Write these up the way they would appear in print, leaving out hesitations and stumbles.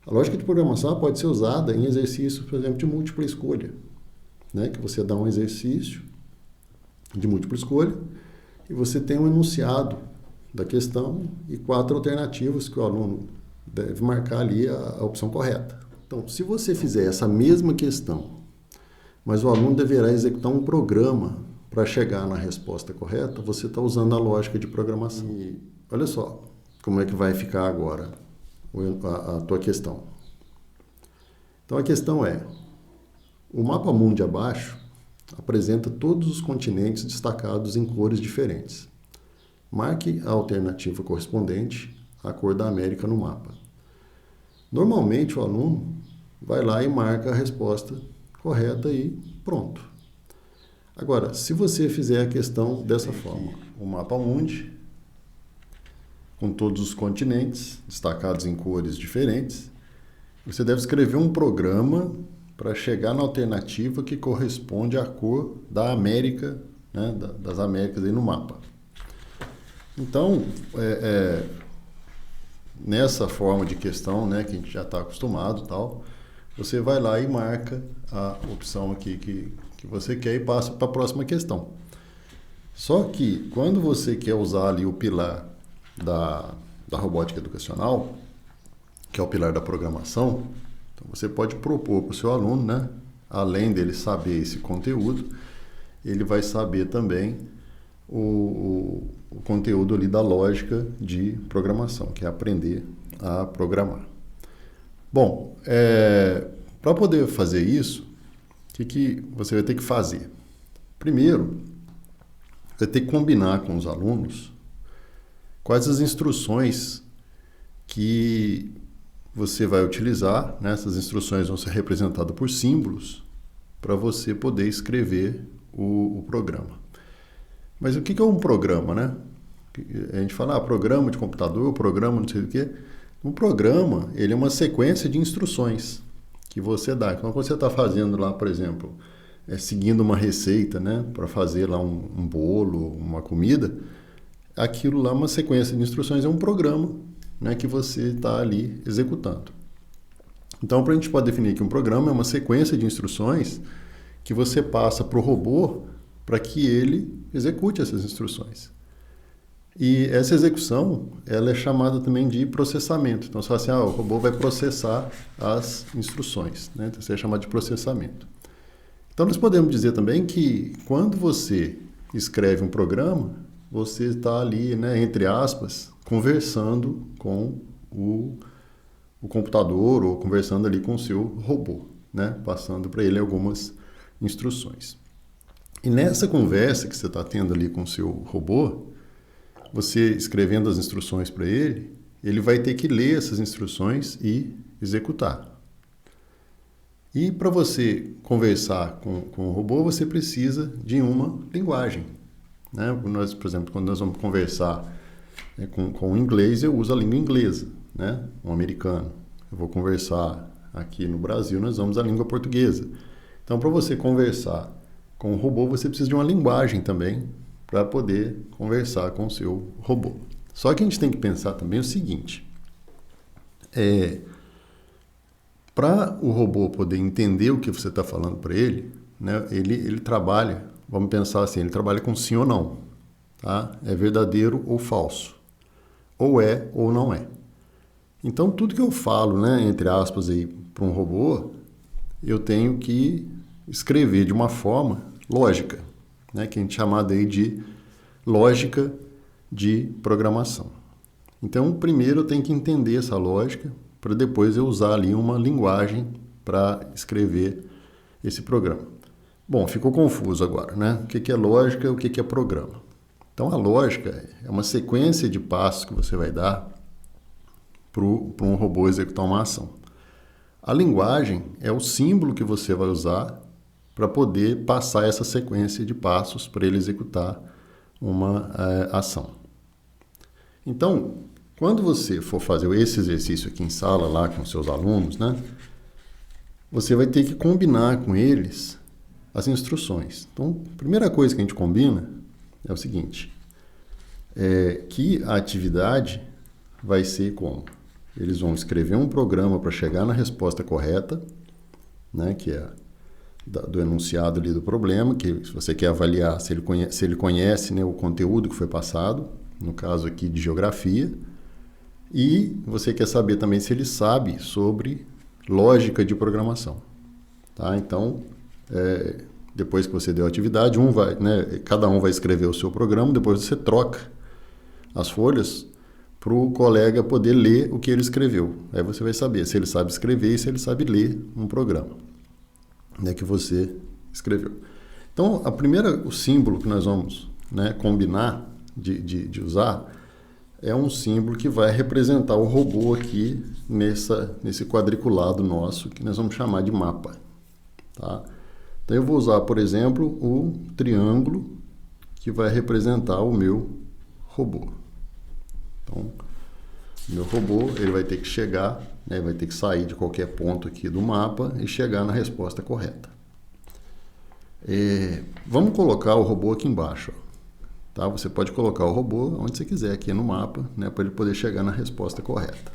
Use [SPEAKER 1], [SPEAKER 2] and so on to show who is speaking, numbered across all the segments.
[SPEAKER 1] A lógica de programação pode ser usada em exercícios, por exemplo, de múltipla escolha, né? Que você dá um exercício de múltipla escolha e você tem um enunciado da questão e 4 alternativas que o aluno deve marcar ali a opção correta. Então, se você fizer essa mesma questão, mas o aluno deverá executar um programa para chegar na resposta correta, você está usando a lógica de programação. E olha só como é que vai ficar agora a tua questão. Então, a questão é, o mapa mundi abaixo apresenta todos os continentes destacados em cores diferentes. Marque a alternativa correspondente à cor da América no mapa. Normalmente, o aluno vai lá e marca a resposta correta e pronto. Agora, se você fizer a questão dessa forma, o mapa mundi, com todos os continentes destacados em cores diferentes, você deve escrever um programa para chegar na alternativa que corresponde à cor da América, né, das Américas aí no mapa. Então, nessa forma de questão, né, que a gente já está acostumado e tal, você vai lá e marca a opção aqui que você quer e passa para a próxima questão. Só que, quando você quer usar ali o pilar da robótica educacional, que é o pilar da programação, então você pode propor para o seu aluno, né, além dele saber esse conteúdo, ele vai saber também o conteúdo ali da lógica de programação, que é aprender a programar. Bom, para poder fazer isso, o que você vai ter que fazer? Primeiro, você vai ter que combinar com os alunos quais as instruções que você vai utilizar, né? Essas instruções vão ser representadas por símbolos para você poder escrever o programa. Mas o que é um programa, né? A gente fala, programa de computador, programa não sei o quê. Um programa, ele é uma sequência de instruções que você dá. Então, quando você está fazendo lá, por exemplo, seguindo uma receita, né? Para fazer lá um bolo, uma comida, aquilo lá, uma sequência de instruções, é um programa, né, que você está ali executando. Então, a gente pode definir que um programa é uma sequência de instruções que você passa para o robô para que ele execute essas instruções. E essa execução, ela é chamada também de processamento. Então, você fala assim, o robô vai processar as instruções, né? Então, isso é chamado de processamento. Então, nós podemos dizer também que quando você escreve um programa, você está ali, né, entre aspas, conversando com o computador ou conversando ali com o seu robô, né, passando para ele algumas instruções. E nessa conversa que você está tendo ali com o seu robô, você escrevendo as instruções para ele, ele vai ter que ler essas instruções e executar. E para você conversar com o robô, você precisa de uma linguagem, né? Nós, por exemplo, quando nós vamos conversar, né, com o inglês, eu uso a língua inglesa, né? Um americano. Eu vou conversar aqui no Brasil, nós usamos a língua portuguesa. Então, para você conversar com o robô, você precisa de uma linguagem também para poder conversar com o seu robô. Só que a gente tem que pensar também o seguinte, para o robô poder entender o que você está falando para ele, né, ele trabalha, vamos pensar assim, ele trabalha com sim ou não, tá? É verdadeiro ou falso, ou é ou não é. Então, tudo que eu falo, né, entre aspas, para um robô, eu tenho que escrever de uma forma lógica, né, que a gente chama aí de lógica de programação. Então, primeiro eu tenho que entender essa lógica, para depois eu usar ali uma linguagem para escrever esse programa. Bom, ficou confuso agora, né? O que é lógica e o que é programa? Então, a lógica é uma sequência de passos que você vai dar para um robô executar uma ação. A linguagem é o símbolo que você vai usar para poder passar essa sequência de passos para ele executar uma ação. Então, quando você for fazer esse exercício aqui em sala, lá com seus alunos, né, você vai ter que combinar com eles as instruções. Então, a primeira coisa que a gente combina é o seguinte, que a atividade vai ser como? eles vão escrever um programa para chegar na resposta correta, né, que é do enunciado ali do problema, que se você quer avaliar se ele conhece, né, o conteúdo que foi passado, no caso aqui de geografia, e você quer saber também se ele sabe sobre lógica de programação. Tá? Então, depois que você deu a atividade, cada um vai escrever o seu programa, depois você troca as folhas para o colega poder ler o que ele escreveu. Aí você vai saber se ele sabe escrever e se ele sabe ler um programa, né, que você escreveu. Então, o símbolo que nós vamos, né, combinar de usar é um símbolo que vai representar o robô aqui nesse quadriculado nosso, que nós vamos chamar de mapa. Tá? Então, eu vou usar, por exemplo, o triângulo, que vai representar o meu robô. Então, o meu robô ele vai ter que chegar, né, vai ter que sair de qualquer ponto aqui do mapa e chegar na resposta correta. Vamos colocar o robô aqui embaixo. Tá? Você pode colocar o robô onde você quiser aqui no mapa, né, para ele poder chegar na resposta correta.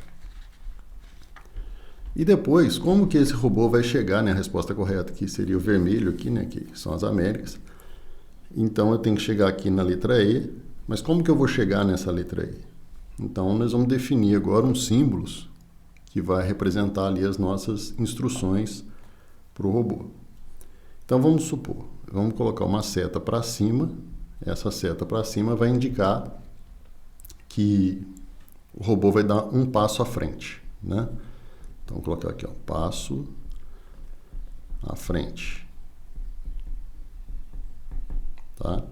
[SPEAKER 1] E depois, como que esse robô vai chegar na resposta correta? Que seria o vermelho aqui, né, que são as Américas. Então, eu tenho que chegar aqui na letra E. Mas como que eu vou chegar nessa letra E? Então, nós vamos definir agora uns símbolos que vai representar ali as nossas instruções para o robô. Então, vamos supor, vamos colocar uma seta para cima. Essa seta para cima vai indicar que o robô vai dar um passo à frente, né? Então, vou colocar aqui, ó, passo à frente. Tá?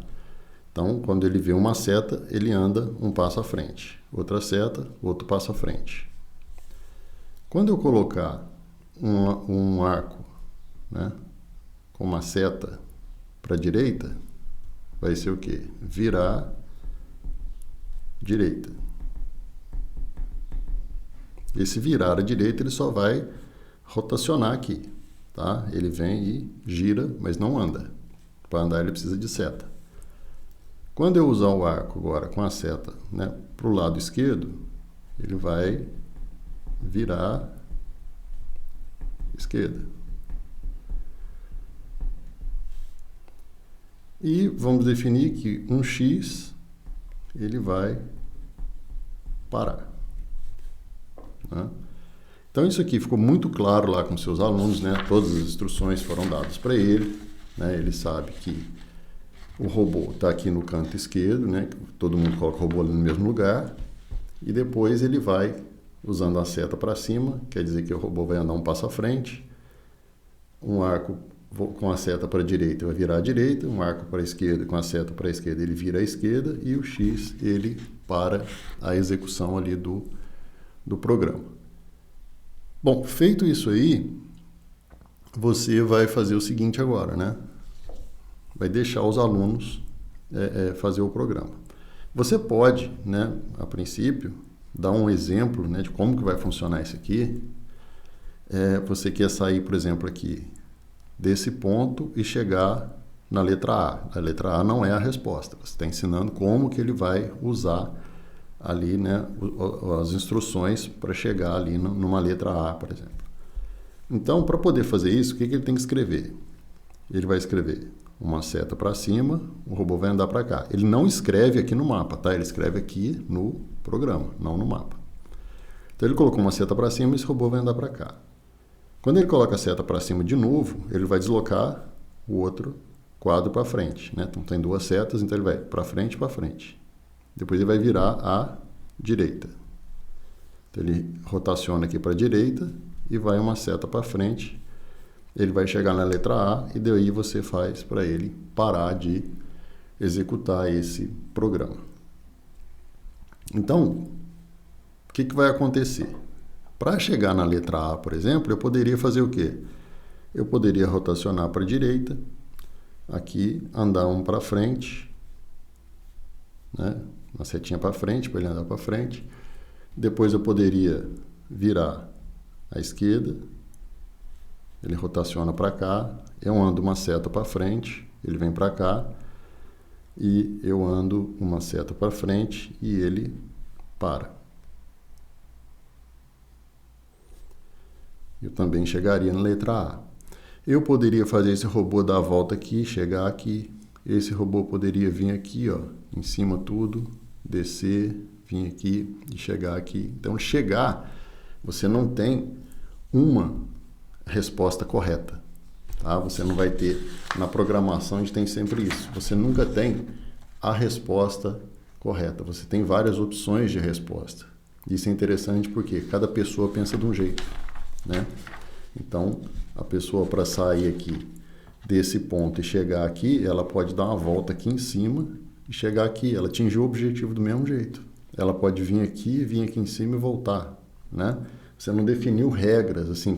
[SPEAKER 1] Então, quando ele vê uma seta, ele anda um passo à frente. Outra seta, outro passo à frente. Quando eu colocar um arco, né, com uma seta para a direita, vai ser o quê? Virar direita. Esse virar à direita, ele só vai rotacionar aqui, tá? Ele vem e gira, mas não anda. Para andar, ele precisa de seta. Quando eu usar o arco agora com a seta, né, para o lado esquerdo, ele vai virar esquerda. E vamos definir que um X, ele vai parar. Né? Então, isso aqui ficou muito claro lá com seus alunos, né? Todas as instruções foram dadas para ele, né? Ele sabe que o robô está aqui no canto esquerdo, né? Todo mundo coloca o robô ali no mesmo lugar. E depois ele vai, usando a seta para cima, quer dizer que o robô vai andar um passo à frente. Um arco com a seta para a direita vai virar à direita, um arco para a esquerda com a seta para a esquerda ele vira à esquerda e o X ele para a execução ali do programa. Bom, feito isso aí, você vai fazer o seguinte agora, né? Vai deixar os alunos fazer o programa. Você pode, né, a princípio, dar um exemplo, né, de como que vai funcionar isso aqui. Você quer sair, por exemplo, aqui desse ponto e chegar na letra A. A letra A não é a resposta. Você está ensinando como que ele vai usar ali, né, as instruções para chegar ali numa letra A, por exemplo. Então, para poder fazer isso, o que ele tem que escrever? Ele vai escrever uma seta para cima, o robô vai andar para cá. Ele não escreve aqui no mapa, tá? Ele escreve aqui no programa, não no mapa. Então, ele colocou uma seta para cima e esse robô vai andar para cá. Quando ele coloca a seta para cima de novo, ele vai deslocar o outro quadro para frente, né? Então, tem duas setas, então ele vai para frente e para frente. Depois ele vai virar à direita. Então, ele rotaciona aqui para a direita e vai uma seta para frente. Ele vai chegar na letra A e daí você faz para ele parar de executar esse programa. Então, o que vai acontecer? Para chegar na letra A, por exemplo, eu poderia fazer o quê? Eu poderia rotacionar para a direita, aqui, andar um para frente, né? Uma setinha para frente, para ele andar para frente. Depois eu poderia virar à esquerda, ele rotaciona para cá, eu ando uma seta para frente, ele vem para cá, e eu ando uma seta para frente e ele para. Eu também chegaria na letra A. Eu poderia fazer esse robô dar a volta aqui, chegar aqui. Esse robô poderia vir aqui, ó, em cima tudo, descer, vir aqui e chegar aqui. Então, chegar, você não tem uma resposta correta. Tá? Você não vai ter, na programação a gente tem sempre isso, você nunca tem a resposta correta, você tem várias opções de resposta. Isso é interessante porque cada pessoa pensa de um jeito, né? Então, a pessoa para sair aqui desse ponto e chegar aqui, ela pode dar uma volta aqui em cima e chegar aqui, ela atingiu o objetivo do mesmo jeito. Ela pode vir aqui em cima e voltar, né? Você não definiu regras, assim,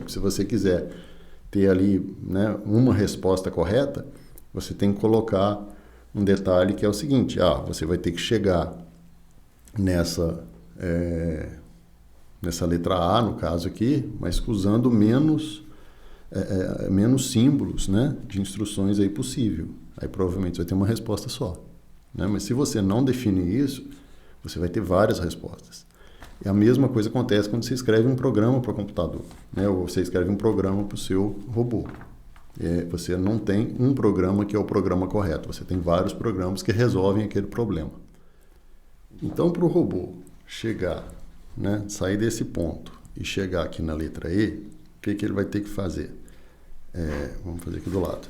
[SPEAKER 1] se você quiser ter ali, né, uma resposta correta, você tem que colocar um detalhe que é o seguinte, você vai ter que chegar nessa letra A, no caso aqui, mas usando menos símbolos, né, de instruções aí possível. Aí provavelmente você vai ter uma resposta só, né? Mas se você não definir isso, você vai ter várias respostas. E a mesma coisa acontece quando você escreve um programa para o computador, né? Ou você escreve um programa para o seu robô. Você não tem um programa que é o programa correto, você tem vários programas que resolvem aquele problema. Então, para o robô chegar, né, sair desse ponto e chegar aqui na letra E, o que ele vai ter que fazer? Vamos fazer aqui do lado.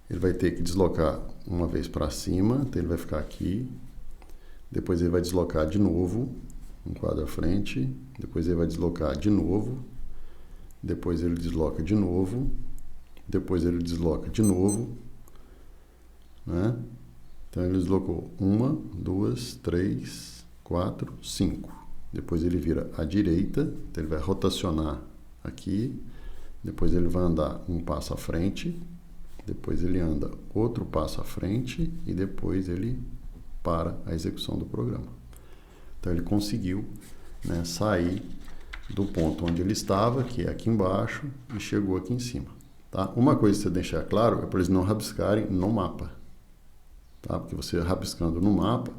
[SPEAKER 1] Ele vai ter que deslocar uma vez para cima, então ele vai ficar aqui, depois ele vai deslocar de novo, um quadro à frente, depois ele vai deslocar de novo, depois ele desloca de novo, depois ele desloca de novo, né? Então ele deslocou 1, 2, 3, 4, 5. Depois ele vira à direita, então ele vai rotacionar aqui, depois ele vai andar um passo à frente, depois ele anda outro passo à frente e depois ele para a execução do programa. Então ele conseguiu, né, sair do ponto onde ele estava, que é aqui embaixo, e chegou aqui em cima. Tá? Uma coisa que você deixar claro é para eles não rabiscarem no mapa. Tá? Porque você rabiscando no mapa,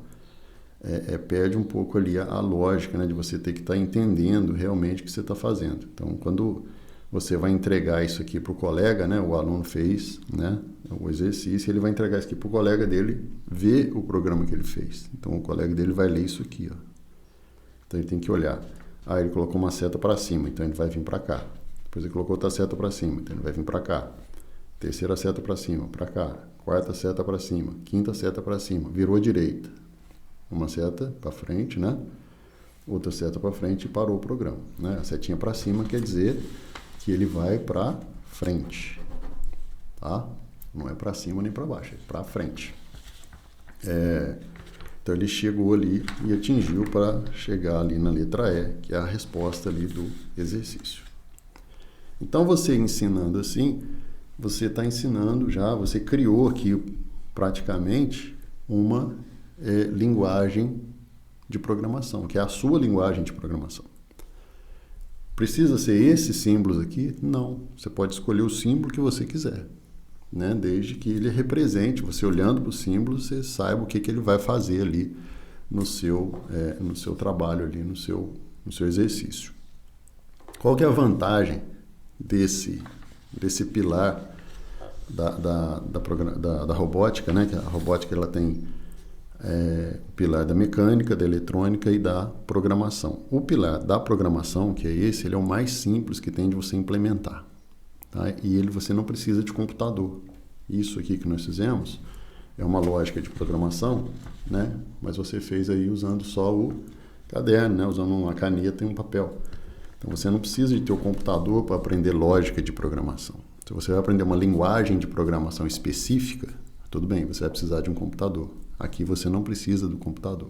[SPEAKER 1] perde um pouco ali a lógica, né, de você ter que estar entendendo realmente o que você está fazendo. Então, quando você vai entregar isso aqui para o colega, né, o aluno fez, né, o exercício, ele vai entregar isso aqui para o colega dele ver o programa que ele fez. Então, o colega dele vai ler isso aqui, ó. Então ele tem que olhar. Ele colocou uma seta para cima, então ele vai vir para cá. Depois ele colocou outra seta para cima, então ele vai vir para cá. Terceira seta para cima, para cá. Quarta seta para cima. Quinta seta para cima. Virou à direita. Uma seta para frente, né? Outra seta para frente e parou o programa, né? A setinha para cima quer dizer que ele vai para frente, tá? Não é para cima nem para baixo, é para frente. Então ele chegou ali e atingiu para chegar ali na letra E, que é a resposta ali do exercício. Então você ensinando assim, você está ensinando já, você criou aqui praticamente uma linguagem de programação, que é a sua linguagem de programação. Precisa ser esses símbolos aqui? Não. Você pode escolher o símbolo que você quiser, né? Desde que ele represente, você olhando para o símbolo, você saiba o que ele vai fazer ali no seu trabalho, ali no seu exercício. Qual que é a vantagem desse pilar da robótica, né? Que a robótica ela tem o pilar da mecânica, da eletrônica e da programação. O pilar da programação, que é esse, ele é o mais simples que tem de você implementar. Tá? E você não precisa de computador. Isso aqui que nós fizemos é uma lógica de programação, né? Mas você fez aí usando só o caderno, né? Usando uma caneta e um papel. Então você não precisa de ter o computador para aprender lógica de programação. Se você vai aprender uma linguagem de programação específica, tudo bem, você vai precisar de um computador. Aqui você não precisa do computador.